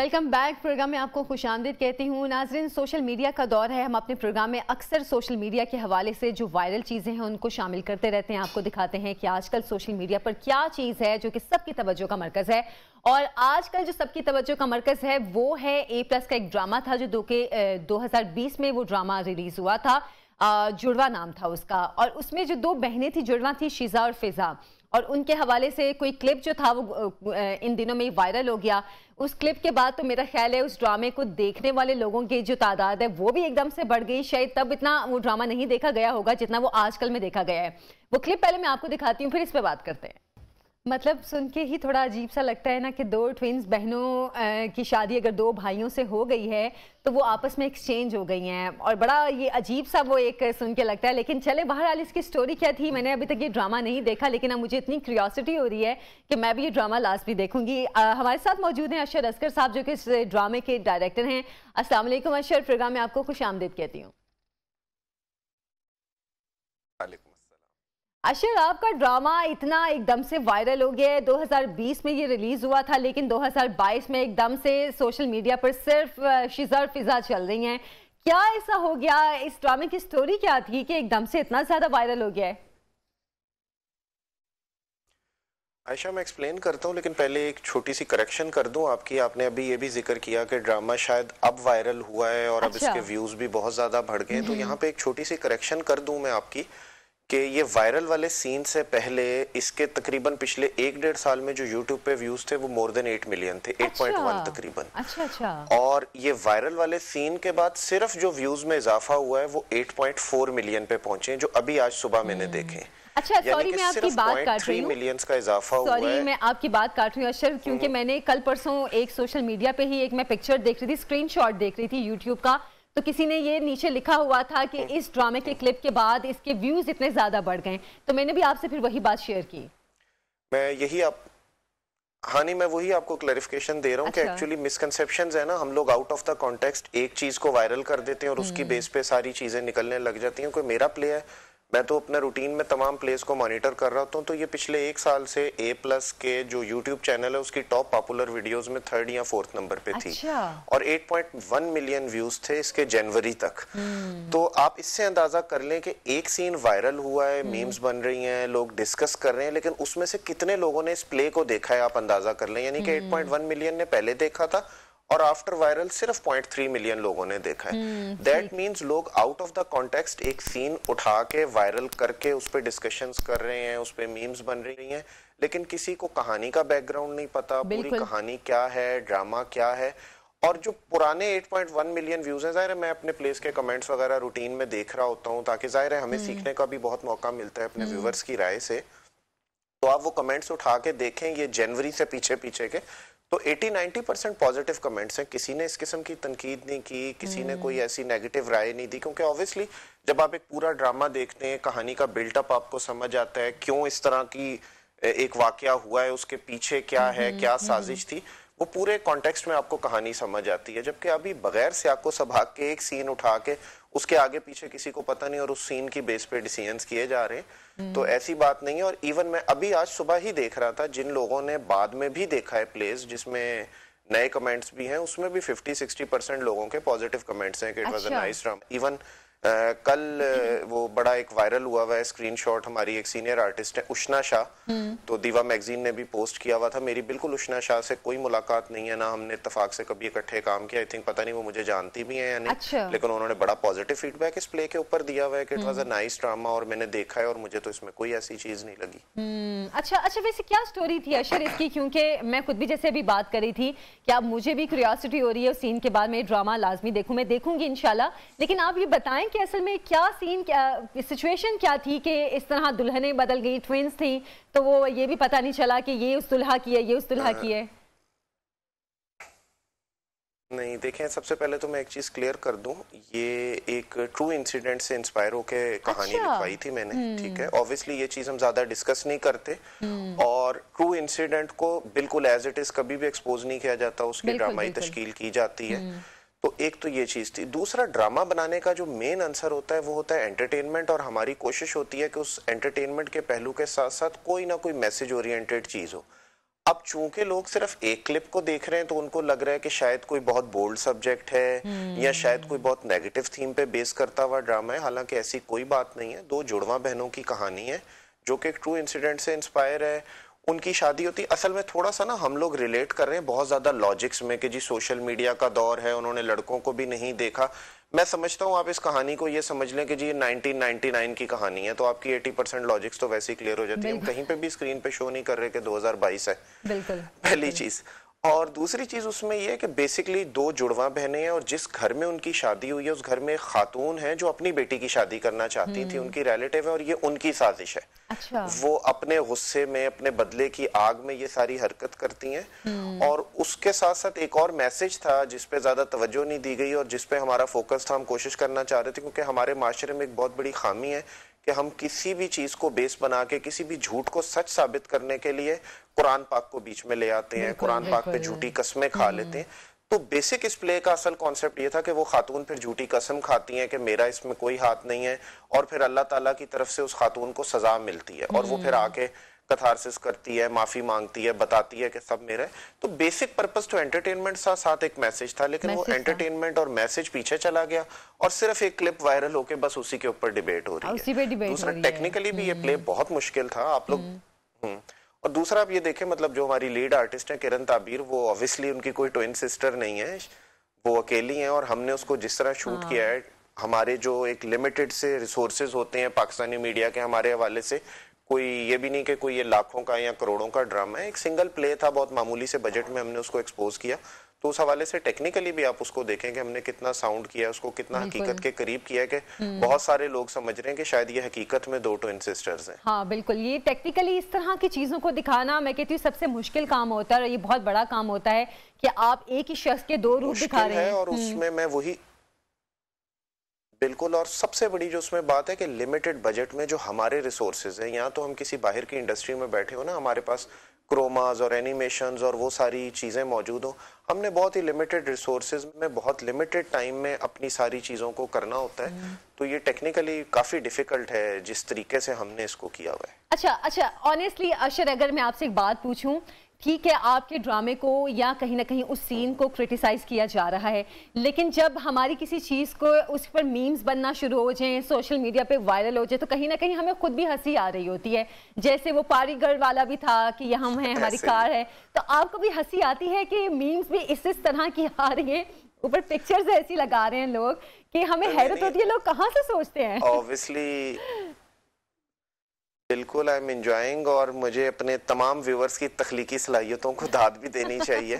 Welcome back. Programme में आपको खुशामदीद कहती हूँ। नाजरीन, सोशल मीडिया का दौर है। हम अपने प्रोग्राम में अक्सर सोशल मीडिया के हवाले से जो वायरल चीज़ें हैं उनको शामिल करते रहते हैं। आपको दिखाते हैं कि आजकल सोशल मीडिया पर क्या चीज़ है जो कि सबकी तवज्जो का मरकज़ है। और आजकल जो सबकी तवज्जो का मरकज़ है वो है A+ का एक ड्रामा था जो 2020 में वो ड्रामा रिलीज़ हुआ था। जुड़वा नाम था उसका, और उसमें जो दो बहनें थी जुड़वा थी, शीज़ा और फिज़ा, और उनके हवाले से कोई क्लिप जो था वो इन दिनों में वायरल हो गया। उस क्लिप के बाद तो मेरा ख्याल है उस ड्रामे को देखने वाले लोगों की जो तादाद है वो भी एकदम से बढ़ गई। शायद तब इतना वो ड्रामा नहीं देखा गया होगा जितना वो आजकल में देखा गया है। वो क्लिप पहले मैं आपको दिखाती हूँ, फिर इस पर बात करते हैं। मतलब सुन के ही थोड़ा अजीब सा लगता है ना कि दो ट्विंस बहनों की शादी अगर दो भाइयों से हो गई है तो वो आपस में एक्सचेंज हो गई हैं, और बड़ा ये अजीब सा वो एक सुन के लगता है। लेकिन चले, बहरहाल इसकी स्टोरी क्या थी, मैंने अभी तक ये ड्रामा नहीं देखा, लेकिन अब मुझे इतनी क्यूरियोसिटी हो रही है कि मैं भी ये ड्रामा लास्ट भी देखूंगी। हमारे साथ मौजूद हैं अशर असगर साहब जो कि इस ड्रामे के डायरेक्टर हैं। अस्सलाम वालेकुम अशर, प्रोग्राम में आपको खुशामदीद कहती हूँ। अशर, आपका ड्रामा इतना एकदम से वायरल हो गया है। 2020 में ये रिलीज हुआ था, लेकिन 2022 में एकदम से सोशल मीडिया पर सिर्फ शीज़ा और फिज़ा चल रही हैं। क्या ऐसा हो गया? इस ड्रामे की स्टोरी क्या थी कि एकदम से इतना ज्यादा वायरल हो गया है? आयशा, मैं एक्सप्लेन करता हूँ, लेकिन पहले एक छोटी सी करेक्शन कर दूं आपकी। आपने अभी ये भी जिक्र किया कि ड्रामा शायद अब वायरल हुआ है और अब इसके व्यूज भी बहुत ज्यादा बढ़ गए हैं। तो यहाँ पे एक छोटी सी करेक्शन कर दूं मैं आपकी कि ये वायरल वाले सीन से पहले इसके तकरीबन पिछले 1-1.5 साल में जो YouTube पे व्यूज थे वो मोर देन 8 मिलियन थे। 8.1 तकरीबन। अच्छा। और ये वायरल वाले सीन के बाद सिर्फ जो व्यूज में इजाफा हुआ है वो 8.4 मिलियन पे पहुंचे, जो अभी आज सुबह मैंने देखे। अच्छा, सॉरी मैं आपकी बात काट रही हूँ। मिलियंस का इजाफा हुआ है। सॉरी मैं आपकी बात काट रही हूँ अशर, क्योंकि मैंने कल परसों एक सोशल मीडिया पे ही एक मैं पिक्चर देख रही थी, स्क्रीनशॉट देख रही थी यूट्यूब का, तो किसी ने ये नीचे लिखा हुआ था कि इस ड्रामे के क्लिप के बाद इसके व्यूज इतने ज्यादा बढ़ गए। तो मैंने भी आपसे फिर वही बात शेयर की। मैं वही आपको क्लैरिफिकेशन दे रहा हूँ कि एक्चुअली मिसकंसेप्शंस है ना, हम लोग आउट ऑफ द कॉन्टेक्स्ट एक चीज को वायरल कर देते हैं और उसकी बेस पे सारी चीजें निकलने लग जाती हैं। कोई मेरा प्ले है, मैं तो अपने रूटीन में तमाम प्लेस को मॉनिटर कर रहा हूँ, तो ये पिछले 1 साल से A+ के जो YouTube चैनल है उसकी टॉप पॉपुलर वीडियोस में 3rd या 4th नंबर पे थी। और 8.1 मिलियन व्यूज थे इसके जनवरी तक। तो आप इससे अंदाजा कर लें कि एक सीन वायरल हुआ है, मीम्स बन रही हैं, लोग डिस्कस कर रहे हैं, लेकिन उसमें से कितने लोगों ने इस प्ले को देखा है आप अंदाजा कर लें। यानी कि 8.1 मिलियन ने पहले देखा था और आफ्टर वायरल सिर्फ 0.3 मिलियन लोगों ने देखा है। दैट मीन्स लोग आउट ऑफ द कॉन्टेक्स्ट एक सीन उठा के वायरल करके उस पर डिस्कशंस कर रहे हैं, उस पर मीम्स बन रही हैं, लेकिन किसी को कहानी का बैकग्राउंड नहीं पता, पूरी कहानी क्या है, ड्रामा क्या है। और जो पुराने 8.1 मिलियन व्यूज हैं, जाहिर है मैं अपने प्लेस के कमेंट्स वगैरह रूटीन में देख रहा होता हूँ, ताकि जाहिर है हमें सीखने का भी बहुत मौका मिलता है अपने व्यूवर्स की राय से। तो आप वो कमेंट्स उठा के देखें, ये जनवरी से पीछे के तो 80-90% पॉजिटिव कमेंट्स हैं। किसी ने इस किस्म की तनकीद नहीं की, किसी ने कोई ऐसी नेगेटिव राय नहीं दी, क्योंकि ऑब्वियसली जब आप एक पूरा ड्रामा देखते हैं, कहानी का बिल्टअप आपको समझ आता है, क्यों इस तरह की एक वाकया हुआ है, उसके पीछे क्या है, क्या साजिश थी, वो पूरे कॉन्टेक्स्ट में आपको कहानी समझ आती है। जबकि अभी बगैर सियाको सबाक के एक सीन उठा के उसके आगे पीछे किसी को पता नहीं और उस सीन की बेस पे डिसीजंस किए जा रहे हैं, तो ऐसी बात नहीं है। और इवन मैं अभी आज सुबह ही देख रहा था, जिन लोगों ने बाद में भी देखा है प्लेस जिसमें नए कमेंट्स भी हैं, उसमें भी 50-60% लोगों के पॉजिटिव कमेंट्स हैं कि it was a nice drama. Even कल वो बड़ा एक वायरल हुआ है स्क्रीनशॉट, हमारी एक सीनियर आर्टिस्ट है उष्णा शाह, तो दीवा मैगजीन ने भी पोस्ट किया हुआ था। मेरी बिल्कुल उष्णा शाह से कोई मुलाकात नहीं है, ना हमने इत्तेफाक से कभी इकट्ठे काम किया। आई थिंक पता नहीं वो मुझे जानती भी है या नहीं, लेकिन उन्होंने बड़ा पॉजिटिव फीडबैक इस प्ले के ऊपर दिया हुआ है कि it was a nice drama, और मैंने देखा है और मुझे तो इसमें कोई ऐसी चीज नहीं लगी। अच्छा, वैसे क्या स्टोरी थी अशर इसकी? क्योंकि मैं खुद भी जैसे अभी बात करी थी कि अब मुझे भी क्यूरियोसिटी हो रही है उस सीन के बाद मैं ड्रामा लाजमी देखूं, मैं देखूंगी इंशाल्लाह। लेकिन आप ये बताएं कि असल में क्या सीन, क्या सिचुएशन क्या थी कि इस तरह दुल्हनें बदल गई, ट्विंस थी, तो वो ये भी पता नहीं चला कि ये उस दुल्हा की है, ये उस दुल्हा की है? नहीं, देखें, सबसे पहले तो मैं एक चीज क्लियर कर दूं, ये एक ट्रू इंसिडेंट से इंस्पायर होके कहानी लिखवाई थी मैंने, ठीक है। ऑब्वियसली ये चीज हम ज्यादा डिस्कस नहीं करते, और ट्रू इंसिडेंट को बिल्कुल एज इट इज कभी भी एक्सपोज नहीं किया जाता, उसकी ड्रामाई तश्कील की जाती है। तो एक तो ये चीज थी। दूसरा, ड्रामा बनाने का जो मेन आंसर होता है वो होता है एंटरटेनमेंट, और हमारी कोशिश होती है कि उस एंटरटेनमेंट के पहलू के साथ साथ कोई ना कोई मैसेज ओरिएंटेड चीज हो। अब चूंकि लोग सिर्फ एक क्लिप को देख रहे हैं तो उनको लग रहा है कि शायद कोई बहुत बोल्ड सब्जेक्ट है या शायद कोई बहुत नेगेटिव थीम पे बेस करता हुआ ड्रामा है। हालांकि ऐसी कोई बात नहीं है। दो जुड़वा बहनों की कहानी है जो कि एक ट्रू इंसिडेंट से इंस्पायर है। उनकी शादी होती, असल में थोड़ा सा ना हम लोग रिलेट कर रहे हैं बहुत ज्यादा लॉजिक्स में कि जी सोशल मीडिया का दौर है, उन्होंने लड़कों को भी नहीं देखा। मैं समझता हूँ आप इस कहानी को ये समझ लें कि जी 1999 की कहानी है, तो आपकी 80% लॉजिक्स तो वैसे ही क्लियर हो जाती है। हम कहीं पे भी स्क्रीन पे शो नहीं कर रहे कि 2022 है, बिल्कुल पहली चीज। और दूसरी चीज उसमें ये है कि बेसिकली दो जुड़वा बहनें हैं और जिस घर में उनकी शादी हुई है उस घर में एक खातून है जो अपनी बेटी की शादी करना चाहती थी, उनकी रिलेटिव है और ये उनकी साजिश है। अच्छा। वो अपने गुस्से में, अपने बदले की आग में ये सारी हरकत करती हैं। और उसके साथ साथ एक और मैसेज था जिसपे ज्यादा तवज्जो नहीं दी गई और जिसपे हमारा फोकस था, हम कोशिश करना चाह रहे थे, क्योंकि हमारे माशरे में एक बहुत बड़ी खामी है कि हम किसी भी चीज को बेस बना के किसी भी झूठ को सच साबित करने के लिए कुरान पाक को बीच में ले आते हैं, कुरान पाक पे झूठी कस्में खा लेते हैं। तो बेसिक इस प्ले का असल कॉन्सेप्ट ये था कि वो खातून फिर झूठी कसम खाती हैं कि मेरा इसमें कोई हाथ नहीं है, और फिर अल्लाह ताला की तरफ से उस खातून को सजा मिलती है और वो फिर आके कथारसिस करती है, माफी मांगती है, बताती है कि सब मेरा है। तो बेसिक पर्पस तो एंटरटेनमेंट था, साथ एक मैसेज था, लेकिन वो एंटरटेनमेंट और मैसेज पीछे चला गया और सिर्फ एक क्लिप वायरल होके बस उसी के ऊपर डिबेट हो रही है। दूसरा टेक्निकली भी ये प्ले बहुत मुश्किल था, आप लोग। और दूसरा आप ये देखें, मतलब जो हमारी लीड आर्टिस्ट है किरण ताबीर, वो ऑब्वियसली उनकी कोई ट्विन सिस्टर नहीं है, वो अकेली हैं और हमने उसको जिस तरह शूट किया है, हमारे जो एक लिमिटेड से रिसोर्सेज होते हैं पाकिस्तानी मीडिया के, हमारे हवाले से कोई ये भी नहीं कि कोई ये लाखों का या करोड़ों का ड्रामा है, एक सिंगल प्ले था, बहुत मामूली से बजट में हमने उसको एक्सपोज किया। तो उस हवाले से टेक्निकली भी आप उसको देखें कि हमने कितना साउंड किया, उसको कितना हकीकत के करीब किया कि बहुत सारे लोग समझ रहे हैं कि शायद ये हकीकत में दो ट्विन सिस्टर्स हैं। हाँ बिल्कुल, ये टेक्निकली इस तरह की चीजों को दिखाना मैं कहती हूँ सबसे मुश्किल काम होता है और ये बहुत बड़ा काम होता है कि आप एक ही शख्स के दो रूप दिखा रहे हैं। और उसमें मैं वही बिल्कुल, और सबसे बड़ी जो उसमें बात है कि लिमिटेड बजट में जो हमारे रिसोर्सेज हैं, यहाँ तो हम किसी बाहर की इंडस्ट्री में बैठे हो ना, हमारे पास क्रोमास और एनिमेशंस और वो सारी चीज़ें मौजूद हो, हमने बहुत ही लिमिटेड रिसोर्सेज में बहुत लिमिटेड टाइम में अपनी सारी चीज़ों को करना होता है। तो ये टेक्निकली काफ़ी डिफिकल्ट है जिस तरीके से हमने इसको किया हुआ है। अच्छा, ऑनेस्टली अशर, अगर मैं आपसे एक बात पूछूं, ठीक है आपके ड्रामे को या कहीं ना कहीं उस सीन को क्रिटिसाइज किया जा रहा है, लेकिन जब हमारी किसी चीज़ को उस पर मीम्स बनना शुरू हो जाए, सोशल मीडिया पे वायरल हो जाए, तो कहीं ना कहीं हमें खुद भी हंसी आ रही होती है। जैसे वो पारीगढ़ वाला भी था कि ये हम हैं, हमारी कार है, तो आपको भी हंसी आती है कि मीम्स भी इस तरह की आ रही है, ऊपर पिक्चर्स ऐसी लगा रहे हैं लोग कि हमें हैरत होती है, लोग कहाँ से सोचते हैं। ऑब्वियसली बिल्कुल, आई एम एंजॉयिंग, और मुझे अपने तमाम व्यूवर्स की तख्लीकी सलाहियतों को दाद भी देनी चाहिए।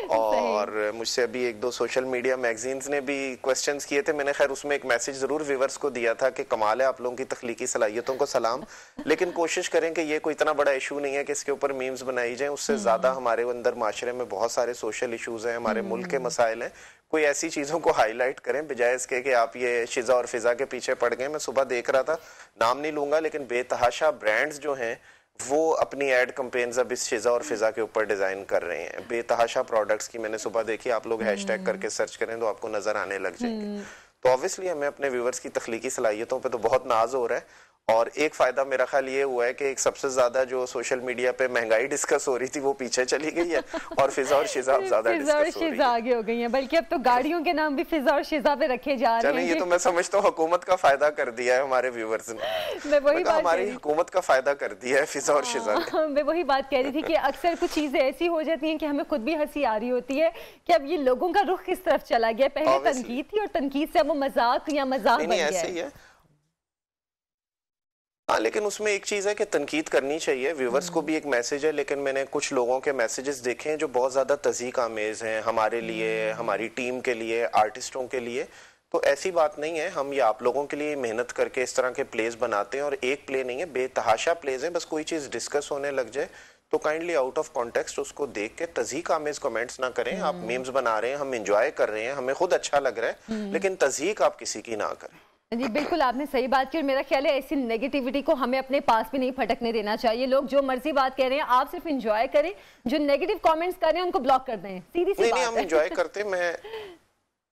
और मुझसे अभी एक दो सोशल मीडिया मैगजीन्स ने भी क्वेश्चंस किए थे, मैंने खैर उसमें एक मैसेज जरूर व्यूवर्स को दिया था कि कमाल है आप लोगों की तख्लीकी सलाहियतों को सलाम, लेकिन कोशिश करें कि ये कोई इतना बड़ा इशू नहीं है कि इसके ऊपर मीम्स बनाई जाए। उससे ज्यादा हमारे अंदर माशरे में बहुत सारे सोशल इशूज हैं, हमारे मुल्क के मसाइल हैं, कोई ऐसी चीजों को हाईलाइट करें बजाय इसके कि आप ये शिजा और फिजा के पीछे पड़ गए। मैं सुबह देख रहा था, नाम नहीं लूंगा, लेकिन बेतहाशा ब्रांड्स जो हैं वो अपनी एड कैंपेन्स अब इस शिजा और फिजा के ऊपर डिजाइन कर रहे हैं, बेतहाशा प्रोडक्ट्स की मैंने सुबह देखी। आप लोग हैशटैग करके सर्च करें तो आपको नजर आने लग जाएंगे। तो ऑब्वियसली हमें अपने व्यूवर्स की तख्लीकी सलाहियतों पे तो बहुत नाज हो रहा है। और एक फायदा मेरा ख्याल ये हुआ है कि एक सबसे ज्यादा जो सोशल मीडिया पे महंगाई डिस्कस हो रही थी वो पीछे चली गई है और फिजा और शिजा ज्यादा डिस्कस हो रही है। आगे हो गई है, बल्कि अब तो गाड़ियों के नाम भी फिजा और शिजा पे रखे जा रहे हैं। ये तो मैं समझता हूँ हुकूमत का फायदा कर दिया है हमारे व्यूवर्स ने, मैं वही बात हमारी हुकूमत का फायदा कर दिया है फिजा और शिजा ने। मैं वही बात कह रही थी कि अक्सर कुछ चीजें ऐसी हो जाती हैं कि हमें खुद भी हंसी आ रही होती है कि अब ये लोगों का रुख किस तरफ चला गया। पहले तनकीद थी और तनकीद से अब वो मजाक या मजाक बन गया है। हाँ, लेकिन उसमें एक चीज है कि तनकीद करनी चाहिए, व्यूवर्स को भी एक मैसेज है, लेकिन मैंने कुछ लोगों के मैसेजेस देखे हैं जो बहुत ज्यादा तज़ीक आमेज हैं हमारे लिए, हमारी टीम के लिए, आर्टिस्टों के लिए। तो ऐसी बात नहीं है, हम ये आप लोगों के लिए मेहनत करके इस तरह के प्लेस बनाते हैं, और एक प्ले नहीं है, बेतहाशा प्लेस है। बस कोई चीज डिस्कस होने लग जाए तो काइंडली आउट ऑफ कॉन्टेक्स्ट उसको देख के तज़ीक आमेज कमेंट्स ना करें। आप मीम्स बना रहे हैं, हम एंजॉय कर रहे हैं, हमें खुद अच्छा लग रहा है, लेकिन तज़ीक आप किसी की ना करें। जी बिल्कुल, आपने सही बात की, और मेरा ख्याल है ऐसी नेगेटिविटी को हमें अपने पास भी नहीं फटकने देना चाहिए। लोग जो मर्जी बात कह रहे हैं, आप सिर्फ एंजॉय करें, जो नेगेटिव कमेंट्स कर रहे हैं उनको ब्लॉक कर दें, सीधी सी बात है। हम एंजॉय करते, मैं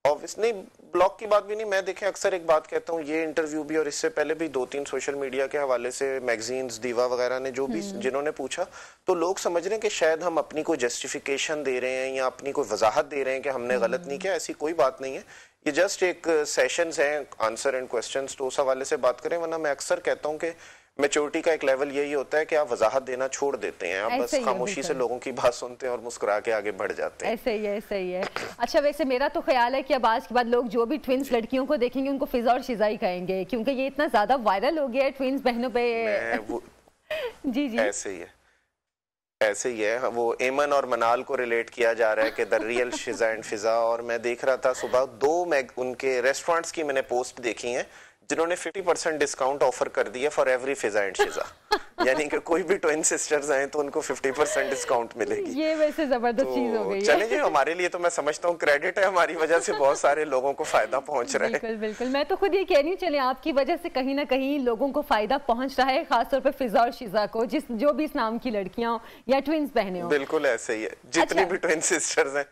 ऑब्वियसली ब्लॉक की बात भी नहीं, मैं देखें अक्सर एक बात कहता हूँ, ये इंटरव्यू भी और इससे पहले भी 2-3 सोशल मीडिया के हवाले से मैगजीन्स, दीवा वगैरह ने जो भी जिन्होंने पूछा, तो लोग समझ रहे हैं कि शायद हम अपनी कोई जस्टिफिकेशन दे रहे हैं या अपनी कोई वजाहत दे रहे हैं कि हमने गलत नहीं किया। ऐसी कोई बात नहीं है, ये जस्ट एक सेशंस हैं, आंसर एंड क्वेश्चंस, तो उस हवाले से बात करें। वरना मैं अक्सर कहता हूँ कि मैच्योरिटी का एक लेवल यही होता है कि आप वजाहत देना छोड़ देते हैं, आप बस खामोशी से लोगों की बात सुनते हैं और मुस्कुरा के आगे बढ़ जाते हैं। ऐसे ही है, सही है। अच्छा, वैसे मेरा तो ख्याल है कि अब आज के बाद लोग जो भी ट्विंस लड़कियों को देखेंगे उनको फिजा और शिजा ही कहेंगे, क्योंकि ये इतना ज्यादा वायरल हो गया है ट्विंस बहनों पे। जी जी, ऐसे ही है, ऐसे ही है। वो एमन और मनाल को रिलेट किया जा रहा है कि द रियल शिजा एंड फिजा। और मैं देख रहा था सुबह 2 उनके रेस्टोरेंट्स की मैंने पोस्ट देखी है जिन्होंने 50% डिस्काउंट ऑफर कर दिया फॉर एवरी फिजा एंड शिजा, यानी कि कोई भी ट्विन सिस्टर्स आए तो उनको 50% डिस्काउंट मिलेगी। ये वैसे जबरदस्त चीज हो गई है। चलें जी, हमारे लिए तो मैं समझता हूँ क्रेडिट है, हमारी वजह से बहुत सारे लोगों को फायदा पहुंच रहा है। बिल्कुल बिल्कुल, मैं तो खुद ये कह रही हूँ, चले आपकी वजह से कहीं ना कहीं लोगों को फायदा पहुंच रहा है, खासतौर पर फिजा और शिजा को, जो भी इस नाम की लड़कियां हो या ट्विंस बहनें हो। बिल्कुल ऐसे ही है, जितनी भी ट्विन सिस्टर्स हैं।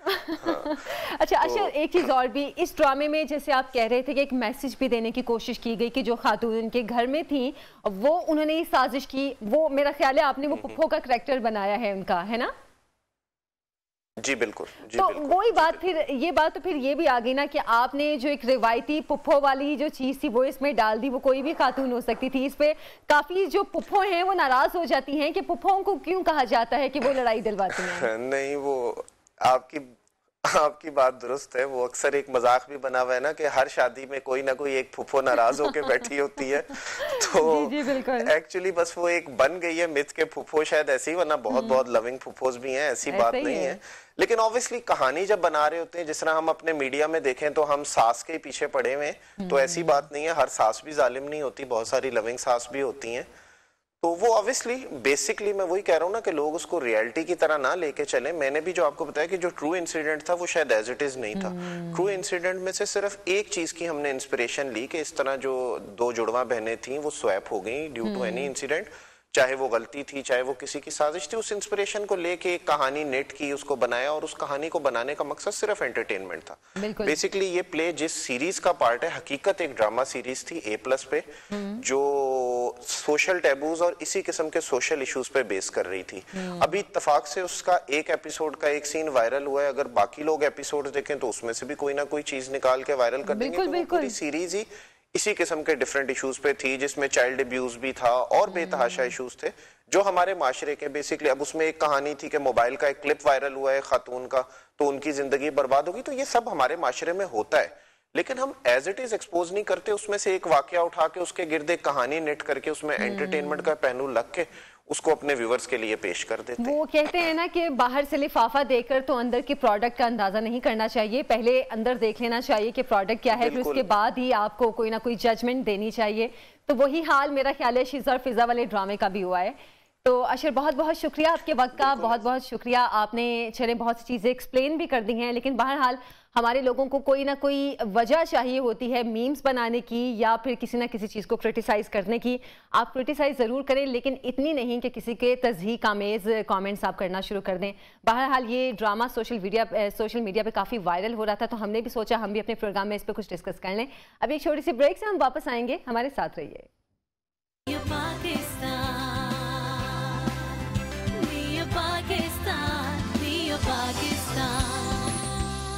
हाँ। अच्छा अच्छा, एक चीज और भी, इस ड्रामे में जैसे आप कह रहे थे कि एक मैसेज भी देने की कोशिश की गई कि जो खातून उनके घर में थी वो उन्होंने ये साजिश की, वो मेरा ख्याल है आपने वो पुप्पो का करैक्टर बनाया है उनका, है ना? जी बिल्कुल। जी तो बिल्कुल, वही बात, फिर ये बात तो फिर ये भी आ गई ना कि आपने जो एक रिवायती पुप्पो वाली जो चीज थी वो इसमें डाल दी। वो कोई भी खातून हो सकती थी। इस पे काफी जो पुप्पो हैं वो नाराज हो जाती हैं कि पुप्पों को क्यों कहा जाता है कि वो लड़ाई दिलवाती हैं। नहीं, वो आपकी बात दुरुस्त है। वो अक्सर एक मजाक भी बना हुआ है ना कि हर शादी में कोई ना कोई एक फुफो नाराज होके बैठी होती है। तो जी बिल्कुल, एक्चुअली बस वो एक बन गई है मिथ के फुफो शायद ऐसे ही, वरना बहुत लविंग फुफोज भी हैं, ऐसी बात नहीं है। लेकिन ऑब्वियसली कहानी जब बना रहे होते हैं, जिस तरह हम अपने मीडिया में देखें तो हम सास के पीछे पड़े हुए हैं, तो ऐसी बात नहीं है, हर सास भी जालिम नहीं होती, बहुत सारी लविंग सास भी होती हैं। तो वो ऑब्वियसली बेसिकली मैं वही कह रहा हूँ ना कि लोग उसको रियलिटी की तरह ना लेके चले। मैंने भी जो आपको बताया कि जो ट्रू इंसिडेंट था वो शायद एज इट इज नहीं था। ट्रू इंसिडेंट में से सिर्फ एक चीज की हमने इंस्पिरेशन ली कि इस तरह जो 2 जुड़वा बहनें थी वो स्वैप हो गई ड्यू टू एनी इंसिडेंट, चाहे वो गलती थी चाहे वो किसी की साजिश थी। उस इंस्पिरेशन को लेके एक कहानी नेट की, उसको बनाया, और उस कहानी को बनाने का मकसद सिर्फ एंटरटेनमेंट था। बेसिकली ये प्ले जिस सीरीज का पार्ट है, हकीकत एक ड्रामा सीरीज थी A+ पे, जो सोशल टैबूज और इसी किस्म के सोशल इश्यूज पे बेस कर रही थी। अभी इत्तेफाक से उसका एक एपिसोड का एक सीन वायरल हुआ है। अगर बाकी लोग एपिसोड देखें तो उसमें से भी कोई ना कोई चीज निकाल के वायरल कर देंगे। तो पूरी सीरीज ही इसी किस्म के डिफरेंट इश्यूज पे थी, जिसमें चाइल्ड अब्यूज भी था और बेतहाशा इश्यूज थे जो हमारे माशरे के बेसिकली। अब उसमें एक कहानी थी कि मोबाइल का एक क्लिप वायरल हुआ है खातून का, तो उनकी जिंदगी बर्बाद होगी। तो ये सब हमारे माशरे में होता है, लेकिन हम एज इट इज एक्सपोज नहीं करते। उसमें से एक वाकया उठा के उसके गिर्द एक कहानी नेट करके उसमें एंटरटेनमेंट का पहलू लग के उसको अपने व्यूवर्स के लिए पेश कर देते हैं। वो कहते हैं ना कि बाहर से लिफाफा देखकर तो अंदर के प्रोडक्ट का अंदाजा नहीं करना चाहिए, पहले अंदर देख लेना चाहिए कि प्रोडक्ट क्या है, फिर उसके बाद ही आपको कोई ना कोई जजमेंट देनी चाहिए। तो वही हाल मेरा ख्याल है शिजा और फिजा वाले ड्रामे का भी हुआ है। तो अशर, बहुत बहुत शुक्रिया आपके वक्त का, बहुत बहुत शुक्रिया। आपने चले बहुत सी चीज़ें एक्सप्लेन भी कर दी हैं, लेकिन बहरहाल हमारे लोगों को कोई ना कोई वजह चाहिए होती है मीम्स बनाने की या फिर किसी ना किसी चीज़ को क्रिटिसाइज़ करने की। आप क्रिटिसाइज़ ज़रूर करें, लेकिन इतनी नहीं कि किसी के तज़हीक आमेज़ कमेंट्स आप करना शुरू कर दें। बहरहाल ये ड्रामा सोशल मीडिया पे काफ़ी वायरल हो रहा था, तो हमने भी सोचा हम भी अपने प्रोग्राम में इस पर कुछ डिस्कस कर लें। अभी एक छोटी सी ब्रेक से हम वापस आएंगे, हमारे साथ रहिए।